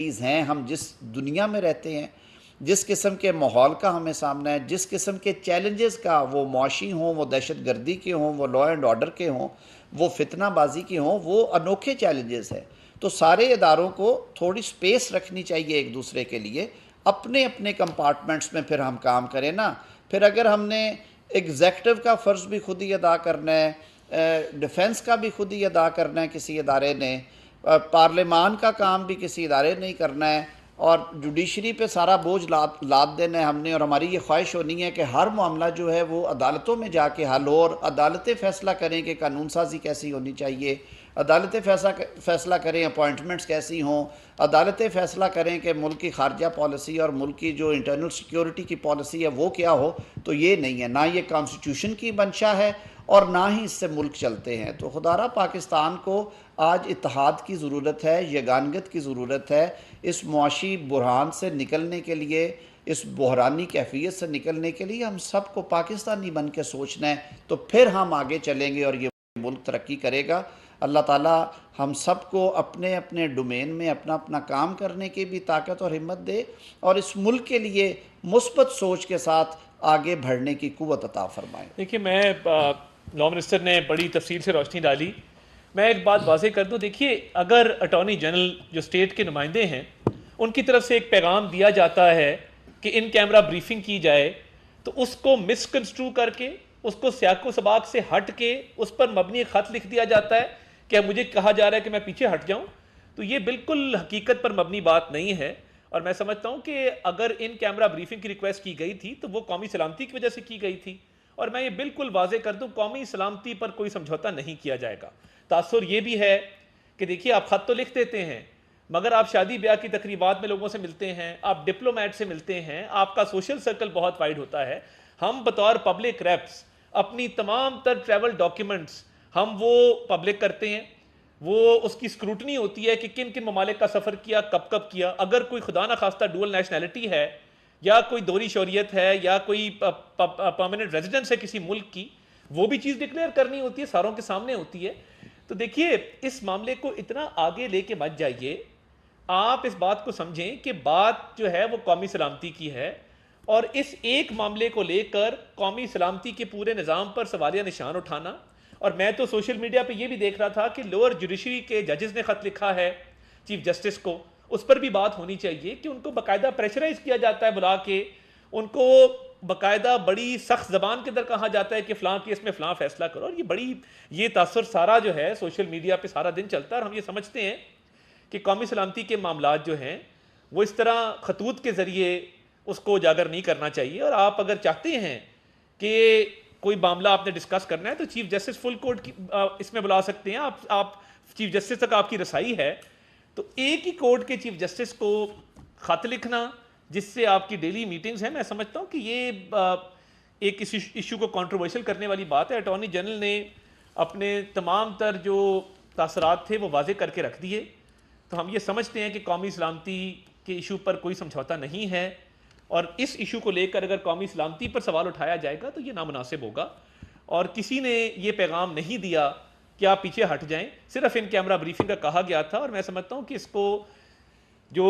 हैं, हम जिस दुनिया में रहते हैं, जिस किस्म के माहौल का हमें सामना है, जिस किस्म के चैलेंजेस का, वो मुआशी हों, वो दहशत गर्दी के हों, वो लॉ एंड ऑर्डर के हों, वो फितनाबाजी के हों, वो अनोखे चैलेंजेस हैं। तो सारे इदारों को थोड़ी स्पेस रखनी चाहिए एक दूसरे के लिए, अपने अपने कंपार्टमेंट्स में फिर हम काम करें ना। फिर अगर हमने एग्जेक्टिव का फ़र्ज़ भी खुद ही अदा करना है, डिफेंस का भी खुद ही अदा करना है किसी इदारे ने, पार्लियामान का काम भी किसी इदारे ने ही करना है, और जुडिशरी पे सारा बोझ लाद देना है हमने, और हमारी ये ख्वाहिश होनी है कि हर मामला जो है वो अदालतों में जाके हल हो, और अदालतें फ़ैसला करें कि कानून साजी कैसी होनी चाहिए, अदालतें फ़ैसला करें अपॉइंटमेंट्स कैसी हों, अदालतें फ़ैसला करें कि मुल्क की खारजा पॉलिसी और मुल्क की जो इंटरनल सिक्योरिटी की पॉलिसी है वो क्या हो। तो ये नहीं है, ना ये कॉन्स्टिट्यूशन की मंशा है और ना ही इससे मुल्क चलते हैं। तो खुदारा पाकिस्तान को आज इत्तेहाद की ज़रूरत है, यगानगत की ज़रूरत है। इस मुआशी बुरहान से निकलने के लिए, इस बहरानी कैफियत से निकलने के लिए हम सबको पाकिस्तानी बन के सोचना है, तो फिर हम आगे चलेंगे और ये मुल्क तरक्की करेगा। अल्लाह ताला हम सबको अपने अपने डोमेन में अपना अपना काम करने की भी ताकत और हिम्मत दे, और इस मुल्क के लिए मुस्बत सोच के साथ आगे बढ़ने की कुव्वत अता फरमाए। देखिए, लॉ मिनिस्टर ने बड़ी तफसील से रोशनी डाली। मैं एक बात वाज़ेह कर दूं, देखिए, अगर अटॉर्नी जनरल जो स्टेट के नुमाइंदे हैं उनकी तरफ से एक पैगाम दिया जाता है कि इन कैमरा ब्रीफिंग की जाए, तो उसको मिसकंस्ट्रू करके, उसको सियाको सबाक से हट के उस पर मबनी ख़त लिख दिया जाता है कि मुझे कहा जा रहा है कि मैं पीछे हट जाऊं, तो ये बिल्कुल हकीकत पर मबनी बात नहीं है। और मैं समझता हूं कि अगर इन कैमरा ब्रीफिंग की रिक्वेस्ट की गई थी तो वो कौमी सलामती की वजह से की गई थी, और मैं ये बिल्कुल वाजे कर दूं, कौमी सलामती पर कोई समझौता नहीं किया जाएगा। तासुर ये भी है कि देखिए, आप खत तो लिख देते हैं, मगर आप शादी ब्याह की तकरीबात में लोगों से मिलते हैं, आप डिप्लोमेट से मिलते हैं, आपका सोशल सर्कल बहुत वाइड होता है। हम बतौर पब्लिक रेप्स अपनी तमाम तर ट्रैवल डॉक्यूमेंट्स हम वो पब्लिक करते हैं, वो उसकी स्क्रूटनी होती है कि किन किन ममालिक का सफ़र किया, कब कब किया। अगर कोई खुदा ना खास्ता डुअल नेशनैलिटी है, या कोई दोहरी शौरियत है, या कोई परमानेंट रेजिडेंस है किसी मुल्क की, वो भी चीज़ डिक्लेयर करनी होती है, सारों के सामने होती है। तो देखिए, इस मामले को इतना आगे लेके मत जाइए। आप इस बात को समझें कि बात जो है वो कौमी सलामती की है, और इस एक मामले को लेकर कौमी सलामती के पूरे निज़ाम पर सवालिया निशान उठाना। और मैं तो सोशल मीडिया पे ये भी देख रहा था कि लोअर जुडिशरी के जजेस ने खत लिखा है चीफ जस्टिस को, उस पर भी बात होनी चाहिए कि उनको बाकायदा प्रेशराइज किया जाता है बुला के, उनको बाकायदा बड़ी सख्त जबान के अंदर कहा जाता है कि फ़लाँ केस में फ़लाँ फैसला करो। और ये तासुर सारा जो है सोशल मीडिया पे सारा दिन चलता है, और हम ये समझते हैं कि कौमी सलामती के मामलात जो हैं वो इस तरह खतूत के ज़रिए उसको उजागर नहीं करना चाहिए। और आप अगर चाहते हैं कि कोई मामला आपने डिस्कस करना है तो चीफ जस्टिस फुल कोर्ट की इसमें बुला सकते हैं। आप चीफ जस्टिस तक आपकी रसाई है, तो एक ही कोर्ट के चीफ जस्टिस को खत लिखना जिससे आपकी डेली मीटिंग्स हैं, मैं समझता हूँ कि ये एक इस इशू को कंट्रोवर्शियल करने वाली बात है। अटॉर्नी जनरल ने अपने तमाम तर जो तासरात थे वो वाजे करके रख दिए। तो हम ये समझते हैं कि कौमी सलामती के इशू पर कोई समझौता नहीं है, और इस इशू को लेकर अगर कौमी सलामती पर सवाल उठाया जाएगा तो ये नामुनासिब होगा। और किसी ने ये पैगाम नहीं दिया कि आप पीछे हट जाएं, सिर्फ इन कैमरा ब्रीफिंग का कहा गया था। और मैं समझता हूँ कि इसको जो